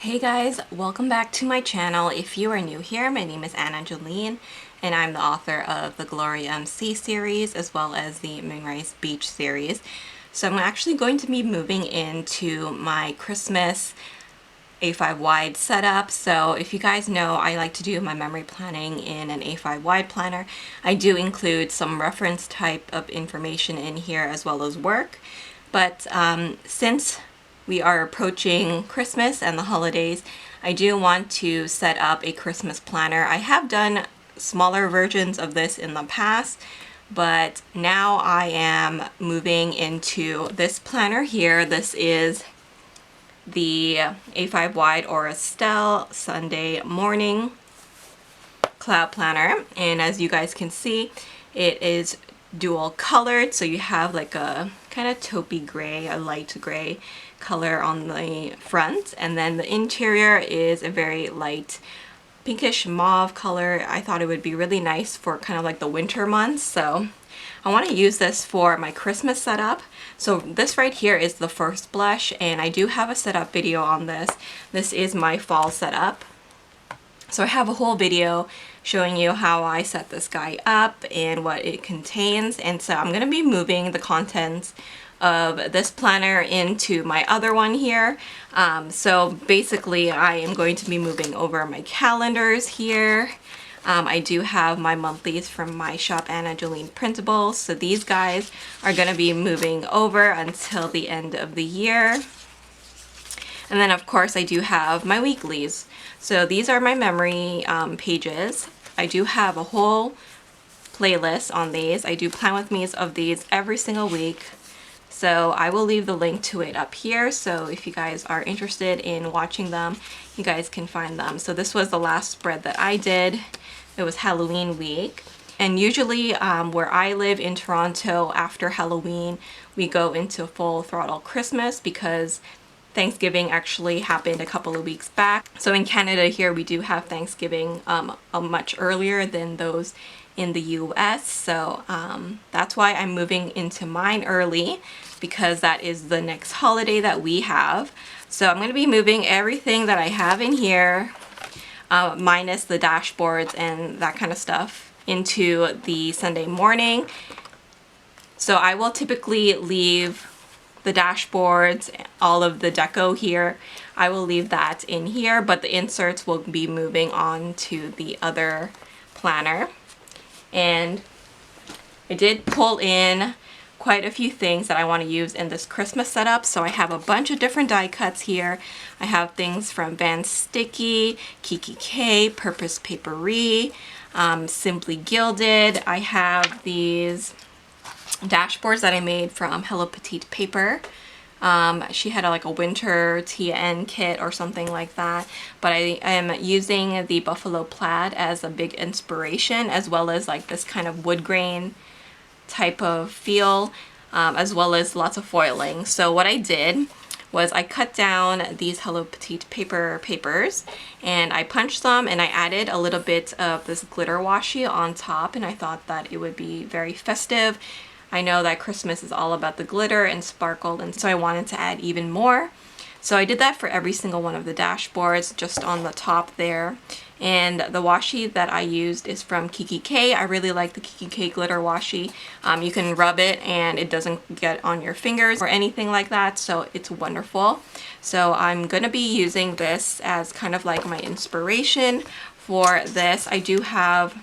Hey guys, welcome back to my channel. If you are new here, my name is Anna Jolene and I'm the author of the Gloria MC series as well as the MOONRISE Beach series. So I'm actually going to be moving into my Christmas A5 wide setup. So if you guys know, I like to do my memory planning in an A5 wide planner. I do include some reference type of information in here as well as work. But since we are approaching Christmas and the holidays, I do want to set up a Christmas planner. I have done smaller versions of this in the past, but now I am moving into this planner here. This is the A5 wide or Estelle Sunday morning cloud planner, and as you guys can see, it is dual colored, so you have like a kind of taupey gray, a light gray color on the front, and then the interior is a very light pinkish mauve color. I thought it would be really nice for kind of like the winter months, so I want to use this for my Christmas setup. So this right here is the first blush, and I do have a setup video on this. This is my fall setup. So I have a whole video showing you how I set this guy up and what it contains, and so I'm going to be moving the contents of this planner into my other one here. So basically I am going to be moving over my calendars here. I do have my monthlies from my shop, Jolene Printables, so these guys are going to be moving over until the end of the year. And then of course I do have my weeklies. So these are my memory pages. I do have a whole playlist on these. I do plan with me's of these every single week. So I will leave the link to it up here. So if you guys are interested in watching them, you guys can find them. So this was the last spread that I did. It was Halloween week. And usually where I live in Toronto, after Halloween, we go into full throttle Christmas because Thanksgiving actually happened a couple of weeks back. So in Canada here, we do have Thanksgiving much earlier than those in the US. So that's why I'm moving into mine early, because that is the next holiday that we have. So I'm going to be moving everything that I have in here, minus the dashboards and that kind of stuff, into the Sunday morning. So I will typically leave the dashboards, all of the deco here, I will leave that in here, but the inserts will be moving on to the other planner. And I did pull in quite a few things that I want to use in this Christmas setup. So I have a bunch of different die cuts here. I have things from Van Sticky, Kiki K, Purpose Papery, Simply Gilded. I have these dashboards that I made from Hello Petite paper. She had like a winter TN kit or something like that, but I am using the buffalo plaid as a big inspiration, as well as like this kind of wood grain type of feel, as well as lots of foiling. So what I did was I cut down these Hello Petite papers and I punched them, and I added a little bit of this glitter washi on top, and I thought that it would be very festive. I know that Christmas is all about the glitter and sparkle, and so I wanted to add even more. So I did that for every single one of the dashboards, just on the top there. And the washi that I used is from Kiki K. I really like the Kiki K glitter washi. You can rub it and it doesn't get on your fingers or anything like that, so it's wonderful. So I'm going to be using this as kind of like my inspiration for this. I do have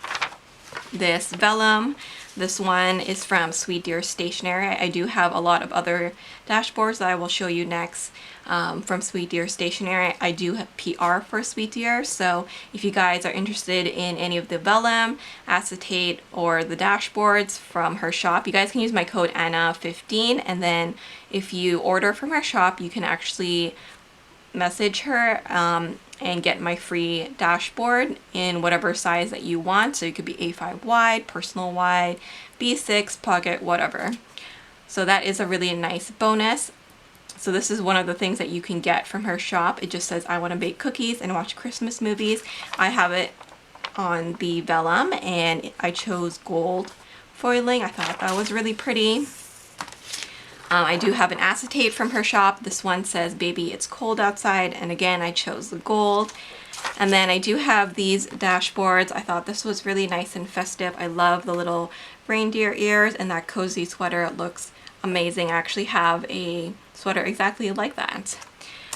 this vellum. This one is from Sweet Deer Stationery. I do have a lot of other dashboards that I will show you next from Sweet Deer Stationery. I do have PR for Sweet Deer, so if you guys are interested in any of the vellum, acetate, or the dashboards from her shop, you guys can use my code ANNA15, and then if you order from her shop, you can actually message her and get my free dashboard in whatever size that you want. So it could be A5 wide, personal wide, B6, pocket, whatever. So that is a really nice bonus. So this is one of the things that you can get from her shop. It just says, I want to bake cookies and watch Christmas movies. I have it on the vellum, and I chose gold foiling. I thought that was really pretty. I do have an acetate from her shop. This one says, "Baby, it's cold outside." And again, I chose the gold. And then I do have these dashboards. I thought this was really nice and festive. I love the little reindeer ears, and that cozy sweater. It looks amazing. I actually have a sweater exactly like that.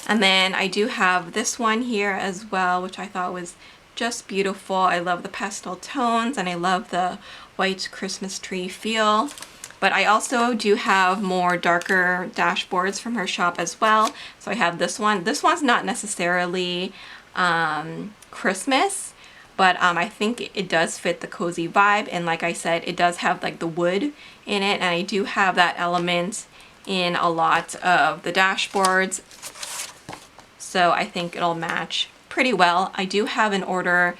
And then I do have this one here as well, which I thought was just beautiful. I love the pastel tones, and I love the white Christmas tree feel. But I also do have more darker dashboards from her shop as well. So I have this one. This one's not necessarily Christmas, but I think it does fit the cozy vibe. And like I said, it does have like the wood in it, and I do have that element in a lot of the dashboards. So I think it'll match pretty well. I do have an order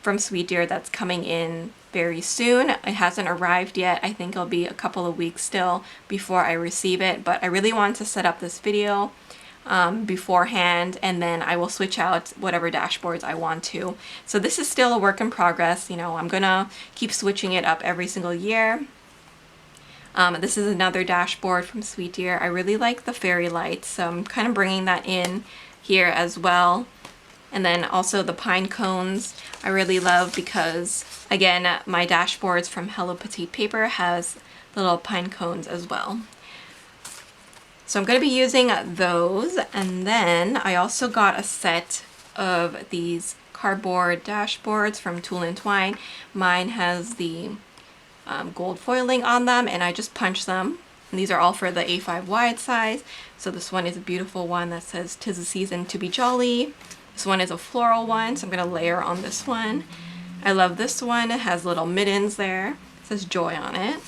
from Sweet Deer that's coming in very soon. It hasn't arrived yet. I think it'll be a couple of weeks still before I receive it, but I really want to set up this video beforehand, and then I will switch out whatever dashboards I want to. So this is still a work in progress. You know, I'm gonna keep switching it up every single year. This is another dashboard from Sweet Deer. I really like the fairy lights, so I'm kind of bringing that in here as well. And then also the pine cones I really love because, again, my dashboards from Hello Petite paper has little pine cones as well. So I'm going to be using those. And then I also got a set of these cardboard dashboards from Tulle and Twine. Mine has the gold foiling on them, and I just punched them. And these are all for the A5 wide size. So this one is a beautiful one that says, "'Tis the season to be jolly." This one is a floral one, so I'm going to layer on this one. I love this one. It has little mittens there. It says joy on it.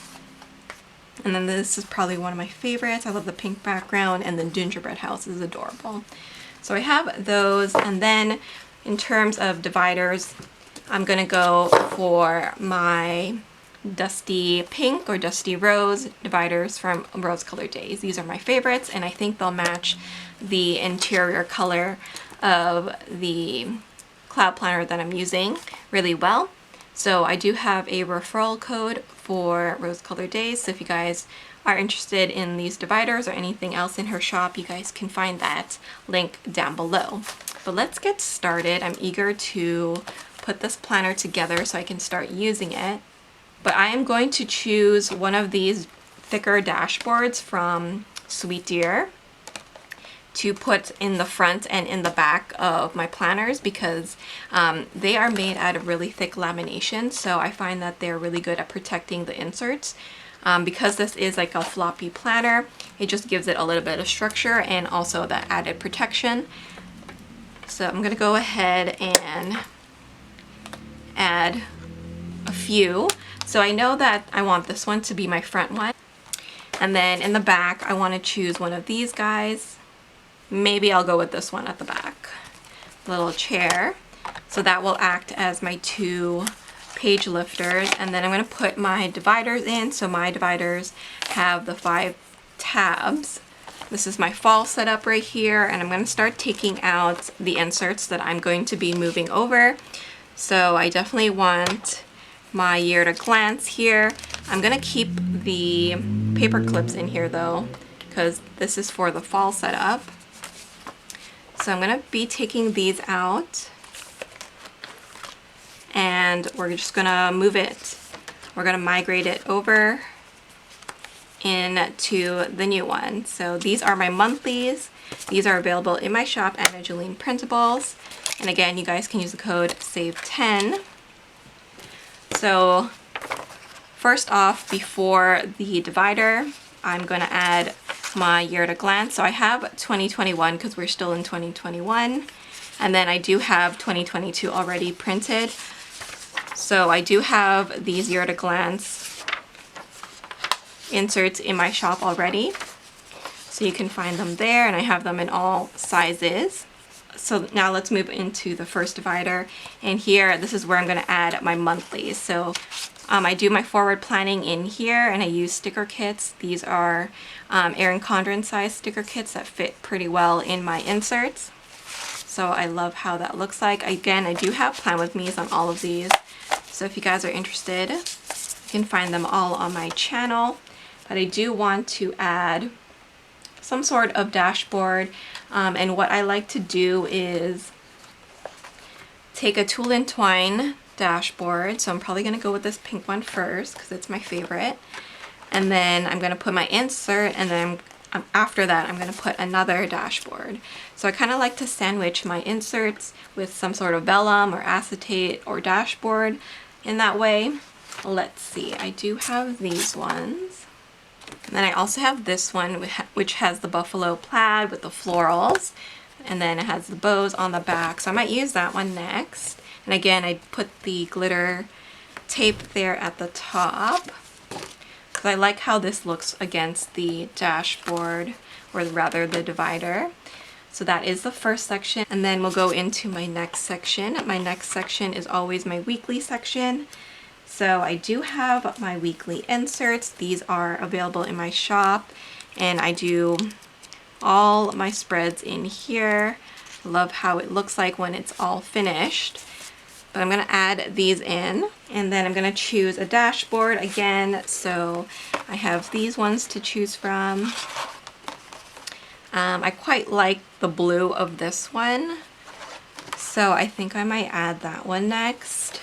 And then this is probably one of my favorites. I love the pink background, and the gingerbread house is adorable. So I have those, and then in terms of dividers, I'm going to go for my dusty pink or dusty rose dividers from Rose Colored Days. These are my favorites, and I think they'll match the interior color of the cloud planner that I'm using really well. So I do have a referral code for Rose Colored Days, so if you guys are interested in these dividers or anything else in her shop, you guys can find that link down below. But let's get started. I'm eager to put this planner together so I can start using it. But I am going to choose one of these thicker dashboards from Sweet Deer to put in the front and in the back of my planners because they are made out of really thick lamination, so I find that they're really good at protecting the inserts. Because this is like a floppy planner, it just gives it a little bit of structure and also that added protection. So I'm gonna go ahead and add a few. So I know that I want this one to be my front one, and then in the back I want to choose one of these guys. Maybe I'll go with this one at the back, little chair. So that will act as my 2 page lifters. And then I'm going to put my dividers in. So my dividers have the 5 tabs. This is my fall setup right here. And I'm going to start taking out the inserts that I'm going to be moving over. So I definitely want my year to glance here. I'm going to keep the paper clips in here though, because this is for the fall setup. So I'm going to be taking these out, and we're just going to move it. We're going to migrate it over into the new one. So these are my monthlies. These are available in my shop at Jolene Printables. And again, you guys can use the code SAVE10. So first off, before the divider, I'm going to add my year at a glance. So I have 2021 because we're still in 2021, and then I do have 2022 already printed. So I do have these year at a glance inserts in my shop already, so you can find them there, and I have them in all sizes. So now let's move into the first divider, and here this is where I'm going to add my monthlies. So I do my forward planning in here, and I use sticker kits. These are Erin Condren size sticker kits that fit pretty well in my inserts. So I love how that looks like. Again, I do have Plan With Me's on all of these. So if you guys are interested, you can find them all on my channel. But I do want to add some sort of dashboard. And what I like to do is take a Tulle and Twine dashboard. So I'm probably going to go with this pink one first because it's my favorite. And then I'm going to put my insert, and then after that I'm going to put another dashboard. So I kind of like to sandwich my inserts with some sort of vellum or acetate or dashboard in that way. Let's see, I do have these ones. And then I also have this one which has the buffalo plaid with the florals, and then it has the bows on the back. So I might use that one next. And again, I put the glitter tape there at the top because I like how this looks against the dashboard, or rather the divider. So that is the first section, and then we'll go into my next section. My next section is always my weekly section. So I do have my weekly inserts. These are available in my shop, and I do all my spreads in here. I love how it looks like when it's all finished. But I'm going to add these in, and then I'm going to choose a dashboard again. So I have these ones to choose from. I quite like the blue of this one, so I think I might add that one next.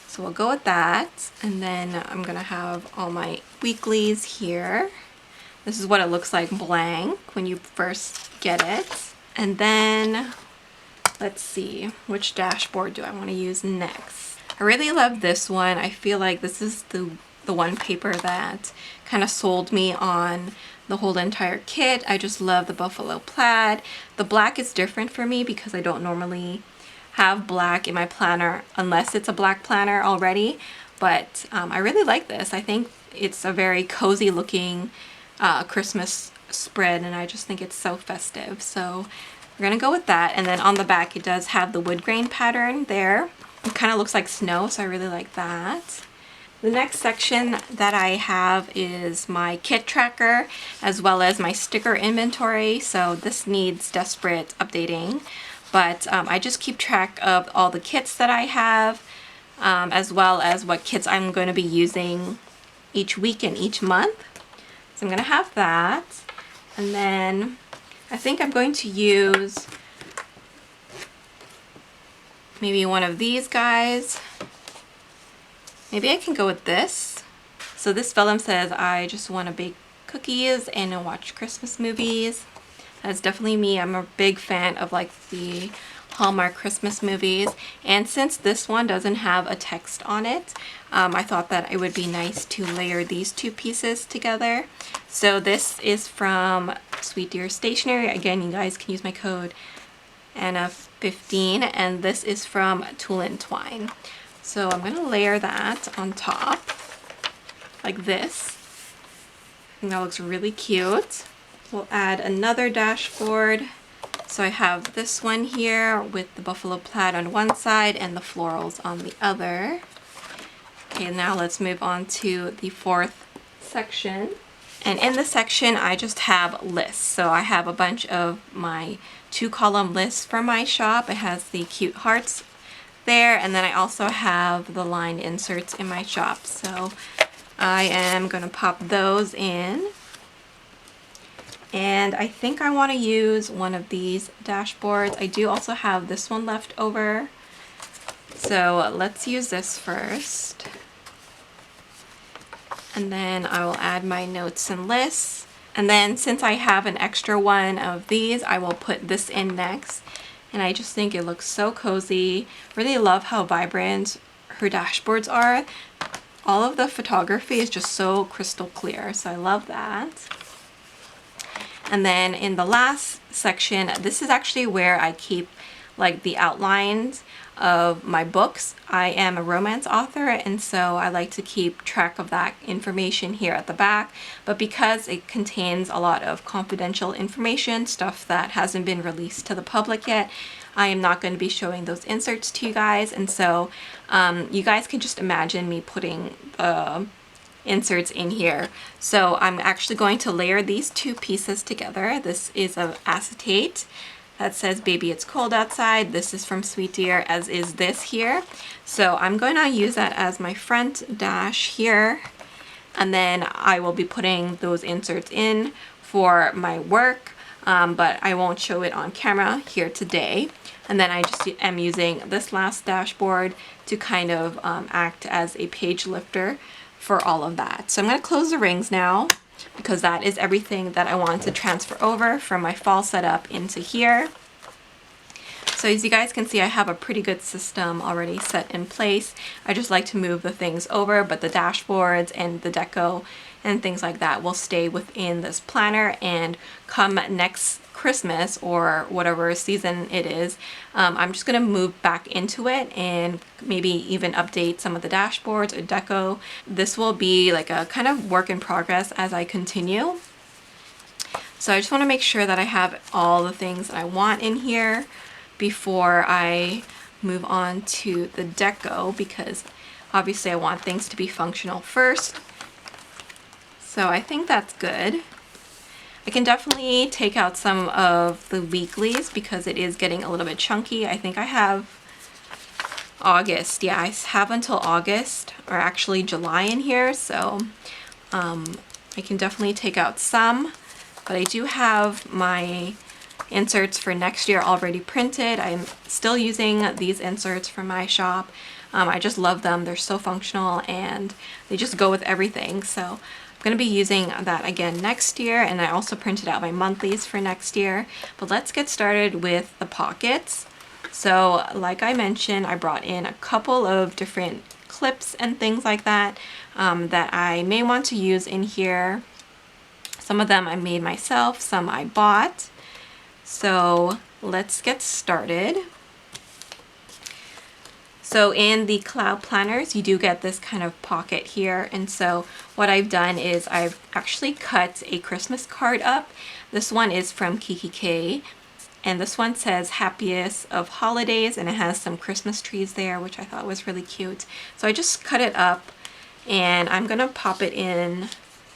So we'll go with that, and then I'm going to have all my weeklies here. This is what it looks like blank when you first get it. And then let's see, which dashboard do I want to use next? I really love this one. I feel like this is the one paper that kind of sold me on the whole entire kit. I just love the buffalo plaid. The black is different for me because I don't normally have black in my planner unless it's a black planner already. But I really like this. I think it's a very cozy looking Christmas spread, and I just think it's so festive. So we're gonna go with that. And then on the back it does have the wood grain pattern there. It kind of looks like snow, so I really like that. The next section that I have is my kit tracker as well as my sticker inventory. So this needs desperate updating, but I just keep track of all the kits that I have, as well as what kits I'm going to be using each week and each month. So I'm going to have that, and then I think I'm going to use maybe one of these guys. Maybe I can go with this. So this vellum says, I just want to bake cookies and watch Christmas movies. That's definitely me. I'm a big fan of like the Hallmark Christmas movies. And since this one doesn't have a text on it, I thought that it would be nice to layer these two pieces together. So this is from Sweet Dear Stationery. Again, you guys can use my code Anna15, and this is from Tulle and Twine. So I'm going to layer that on top like this. I think that looks really cute. We'll add another dashboard. So I have this one here with the buffalo plaid on one side and the florals on the other. Okay, now let's move on to the fourth section. And in this section, I just have lists. So I have a bunch of my 2-column lists from my shop. It has the cute hearts there, and then I also have the line inserts in my shop. So I am going to pop those in. And I think I want to use one of these dashboards. I do also have this one left over. So let's use this first. And then I will add my notes and lists. And then since I have an extra one of these, I will put this in next. And I just think it looks so cozy. Really love how vibrant her dashboards are. All of the photography is just so crystal clear, so I love that. And then in the last section, this is actually where I keep like the outlines of my books. I am a romance author, and so I like to keep track of that information here at the back. But because it contains a lot of confidential information, stuff that hasn't been released to the public yet, I am not going to be showing those inserts to you guys. And so you guys can just imagine me putting inserts in here. So I'm actually going to layer these two pieces together. This is an acetate that says Baby It's Cold Outside. This is from Sweet Dear, as is this here. So I'm going to use that as my front dash here, and then I will be putting those inserts in for my work, but I won't show it on camera here today. And then I just am using this last dashboard to kind of act as a page lifter for all of that. So I'm going to close the rings now, because that is everything that I want to transfer over from my fall setup into here. So as you guys can see, I have a pretty good system already set in place. I just like to move the things over, but the dashboards and the deco and things like that will stay within this planner, and come next Christmas or whatever season it is, I'm just going to move back into it and maybe even update some of the dashboards or deco. This will be like a kind of work in progress as I continue. So I just want to make sure that I have all the things that I want in here before I move on to the deco, because obviously I want things to be functional first. So I think that's good. I can definitely take out some of the weeklies because it is getting a little bit chunky. I think I have August. Yeah, I have until August, or actually July in here. So I can definitely take out some, but I do have my inserts for next year already printed. I'm still using these inserts from my shop. I just love them. They're so functional and they just go with everything. So I'm going to be using that again next year, and I also printed out my monthlies for next year. But let's get started with the pockets. So like I mentioned, I brought in a couple of different clips and things like that that I may want to use in here. Some of them I made myself, some I bought. So let's get started. So in the cloud planners, you do get this kind of pocket here. And so what I've done is I've actually cut a Christmas card up. This one is from Kiki K. And this one says happiest of holidays, and it has some Christmas trees there, which I thought was really cute. So I just cut it up, and I'm gonna pop it in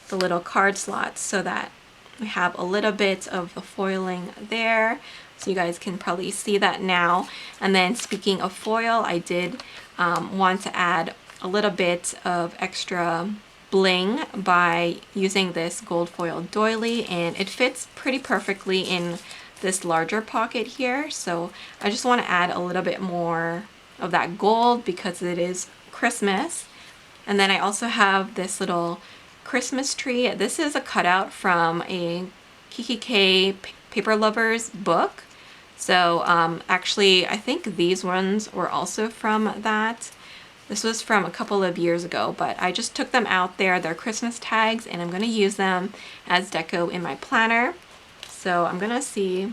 the little card slots so that we have a little bit of the foiling there. So you guys can probably see that now. And then speaking of foil, I did want to add a little bit of extra bling by using this gold foil doily, and it fits pretty perfectly in this larger pocket here. So I just want to add a little bit more of that gold because it is Christmas. And then I also have this little Christmas tree. This is a cutout from a Kiki K Paper Lovers book. So actually I think these ones were also from that. This was from a couple of years ago, but I just took them out there. They're Christmas tags, and I'm going to use them as deco in my planner. So I'm going to see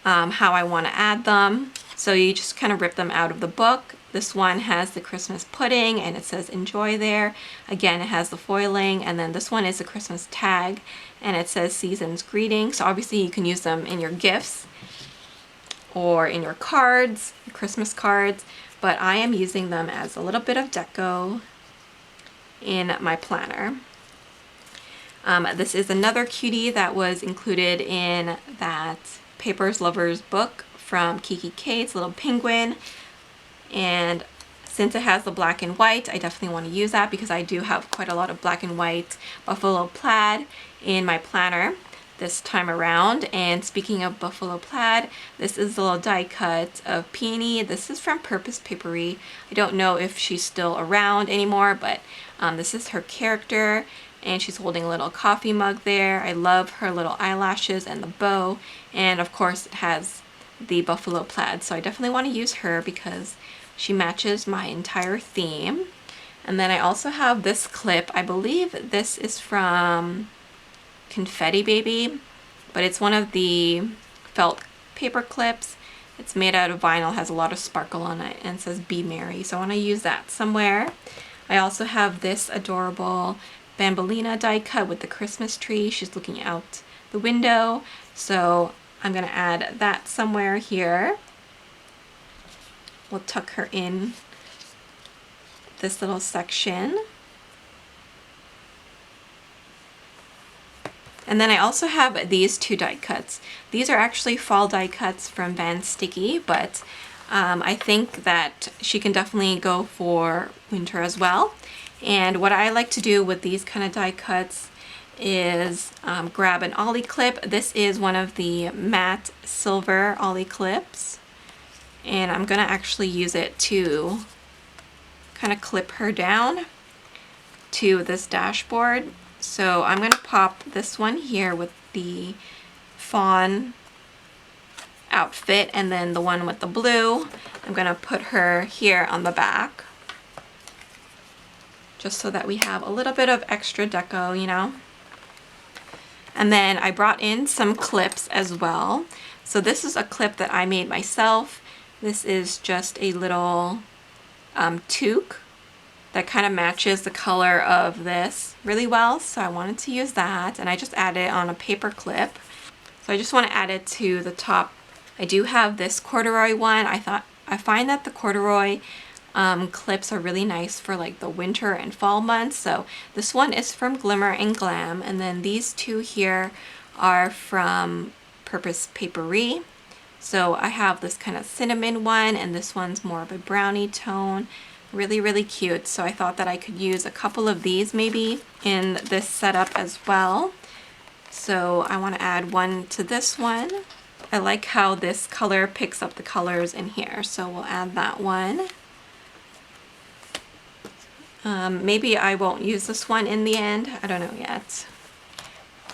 how I want to add them. So you just kind of rip them out of the book. This one has the Christmas pudding and it says enjoy there. Again, it has the foiling, and then this one is a Christmas tag and it says season's greeting. So obviously you can use them in your gifts or in your cards, Christmas cards, but I am using them as a little bit of deco in my planner. This is another cutie that was included in that Papers Lovers book from Kiki K. It's a little penguin, and since it has the black and white, I definitely want to use that because I do have quite a lot of black and white buffalo plaid in my planner this time around. And speaking of buffalo plaid, this is the little die cut of Peony. This is from Purpose Papery. I don't know if she's still around anymore, but this is her character, and she's holding a little coffee mug there. I love her little eyelashes and the bow, and of course it has the buffalo plaid, so I definitely want to use her because she matches my entire theme. And then I also have this clip. I believe this is from Confetti Baby, but it's one of the felt paper clips. It's made out of vinyl, has a lot of sparkle on it, and says Be Merry, so I want to use that somewhere. I also have this adorable Bambolina die cut with the Christmas tree. She's looking out the window, so I'm going to add that somewhere here. We'll tuck her in this little section. And then I also have these two die cuts. These are actually fall die cuts from Van Sticky, but I think that she can definitely go for winter as well. And what I like to do with these kind of die cuts is grab an Oli Clip. This is one of the matte silver Oli Clips, and I'm gonna actually use it to kind of clip her down to this dashboard. So I'm gonna pop this one here with the fawn outfit, and then the one with the blue, I'm gonna put her here on the back, just so that we have a little bit of extra deco, you know. And then I brought in some clips as well. So this is a clip that I made myself. This is just a little toque that kind of matches the color of this really well. So I wanted to use that, and I just added it on a paper clip. So I just want to add it to the top. I do have this corduroy one. I find that the corduroy clips are really nice for like the winter and fall months. So this one is from Glimmer and Glam, and then these two here are from Purpose Paperie. So I have this kind of cinnamon one, and this one's more of a brownie tone. Really, really cute. So I thought that I could use a couple of these maybe in this setup as well. So I want to add one to this one. I like how this color picks up the colors in here, so we'll add that one. Maybe I won't use this one in the end. I don't know yet,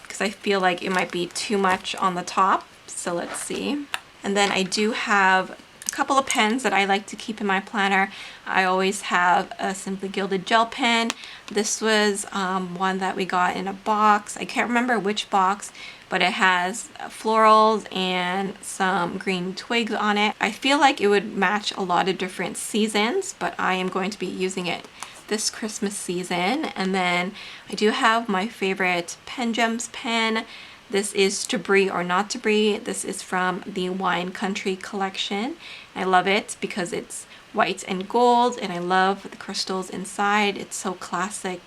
because I feel like it might be too much on the top. So let's see. And then I do have a couple of pens that I like to keep in my planner. I always have a Simply Gilded gel pen. This was one that we got in a box. I can't remember which box, but it has florals and some green twigs on it. I feel like it would match a lot of different seasons, but I am going to be using it this Christmas season. And then I do have my favorite Pen Gems pen. This is To Brie or Not To Brie. This is from the Wine Country collection. I love it because it's white and gold, and I love the crystals inside. It's so classic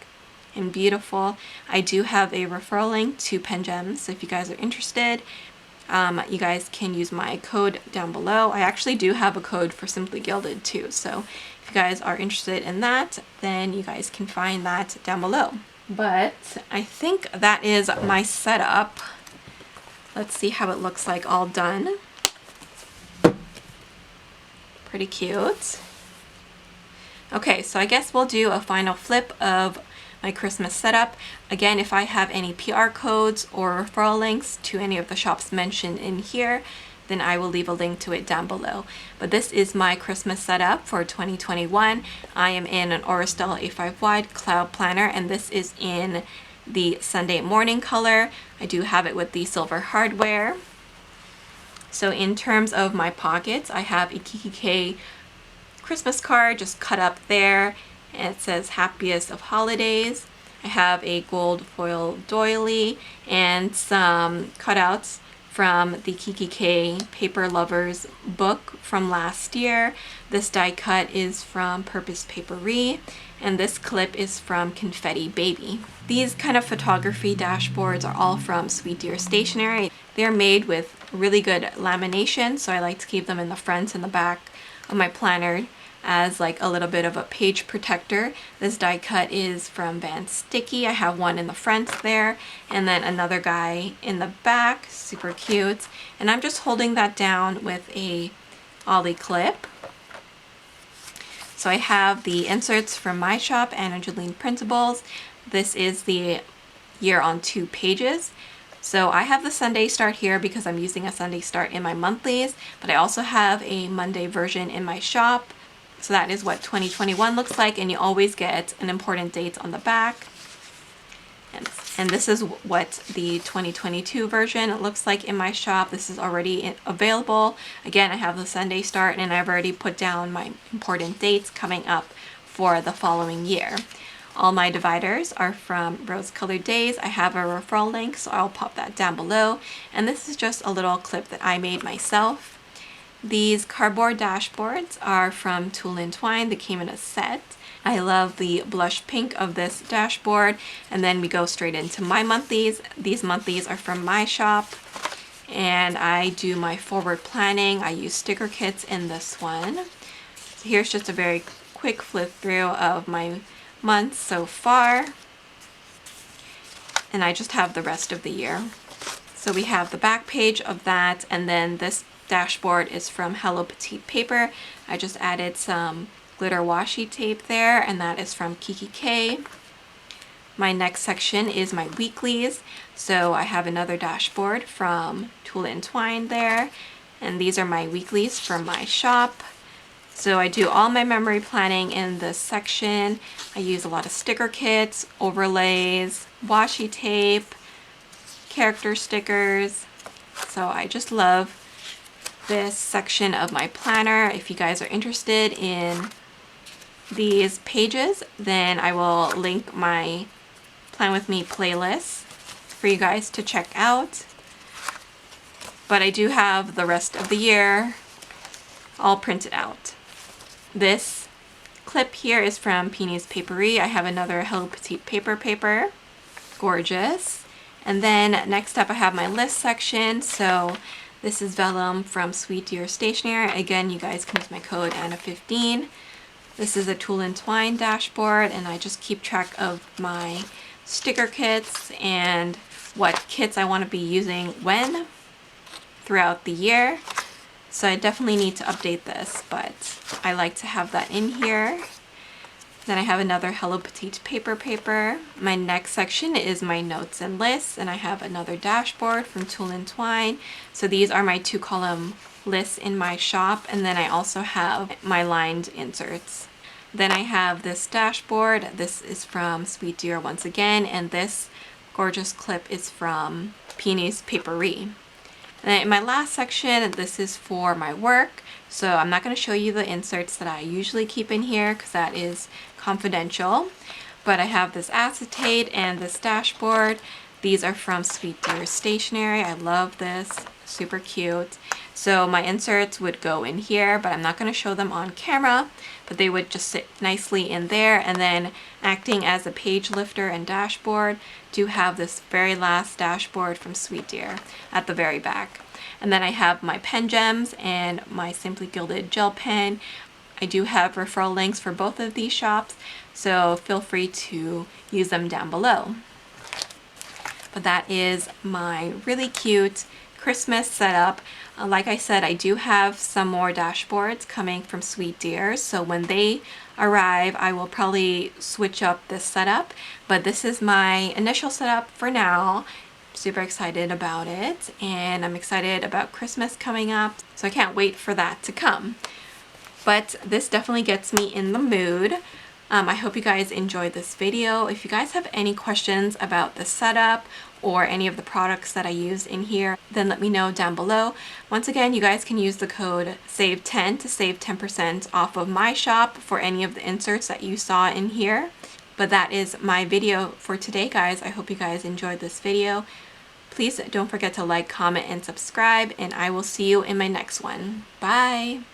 and beautiful. I do have a referral link to Pen Gems, so if you guys are interested, you guys can use my code down below. I actually do have a code for Simply Gilded too, so if you guys are interested in that, then you guys can find that down below. But I think that is my setup. Let's see how it looks like all done. Pretty cute. Okay, so I guess we'll do a final flip of my Christmas setup. Again, if I have any PR codes or referral links to any of the shops mentioned in here, then I will leave a link to it down below. But this is my Christmas setup for 2021. I am in an Estelle A5 wide cloud planner, and this is in the Sunday morning color. I do have it with the silver hardware. So in terms of my pockets, I have a KKK Christmas card just cut up there, and it says happiest of holidays. I have a gold foil doily and some cutouts from the KKK Paper Lovers book from last year. This die cut is from Purpose Paperie, and this clip is from Confetti Baby. These kind of photography dashboards are all from Sweet Deer Stationery. They're made with really good lamination, so I like to keep them in the front and the back of my planner as like a little bit of a page protector. This die cut is from Van Sticky. I have one in the front there, and then another guy in the back, super cute. And I'm just holding that down with a Oli Clip. So I have the inserts from my shop, Jolene Printables. This is the year on 2 pages. So I have the Sunday start here because I'm using a Sunday start in my monthlies, but I also have a Monday version in my shop. So that is what 2021 looks like, and you always get an important date on the back. And this is what the 2022 version looks like in my shop. This is already available. Again, I have the Sunday start, and I've already put down my important dates coming up for the following year. All my dividers are from Rose Colored Days. I have a referral link, so I'll pop that down below. And this is just a little clip that I made myself. These cardboard dashboards are from Tulle and Twine. They came in a set. I love the blush pink of this dashboard. And then we go straight into my monthlies. These monthlies are from my shop, and I do my forward planning. I use sticker kits in this one. So here's just a very quick flip through of my months so far. and I just have the rest of the year. So we have the back page of that, and then this dashboard is from Hello Petite paper. I just added some glitter washi tape there, and that is from Kiki K. My next section is my weeklies. So I have another dashboard from Tulle and Twine there, and these are my weeklies from my shop. So I do all my memory planning in this section. I use a lot of sticker kits, overlays, washi tape, character stickers. So I just love this section of my planner. If you guys are interested in these pages, then I will link my Plan With Me playlist for you guys to check out. But I do have the rest of the year all printed out. This clip here is from Petite's Paperie. I have another Hello Petite paper. Gorgeous. And then next up I have my list section. So this is vellum from Sweet Dear Stationery. Again, you guys can use my code ANNA15. This is a Tulle and Twine dashboard, and I just keep track of my sticker kits and what kits I want to be using when throughout the year. So I definitely need to update this, but I like to have that in here. Then I have another Hello Petite paper. My next section is my notes and lists, and I have another dashboard from Tulle and Twine. So these are my 2-column lists in my shop, and then I also have my lined inserts. Then I have this dashboard. This is from Sweet Dear once again, and this gorgeous clip is from Petite's Paperie. And then in my last section, this is for my work. So I'm not going to show you the inserts that I usually keep in here because that is confidential. But I have this acetate and this dashboard. These are from Sweet Dear Stationery. I love this. Super cute. So my inserts would go in here, but I'm not going to show them on camera, but they would just sit nicely in there. And then acting as a page lifter and dashboard, do have this very last dashboard from Sweet Dear at the very back. And then I have my pen gems and my Simply Gilded gel pen. I do have referral links for both of these shops, so feel free to use them down below. But that is my really cute Christmas setup. Like I said, I do have some more dashboards coming from Sweet Dear, so when they arrive I will probably switch up this setup, but this is my initial setup for now. Super excited about it, and I'm excited about Christmas coming up, so I can't wait for that to come. But this definitely gets me in the mood. I hope you guys enjoyed this video. If you guys have any questions about the setup or any of the products that I use in here, then let me know down below. Once again, you guys can use the code SAVE10 to save 10% off of my shop for any of the inserts that you saw in here. But that is my video for today, guys. I hope you guys enjoyed this video. Please don't forget to like, comment, and subscribe, and I will see you in my next one. Bye!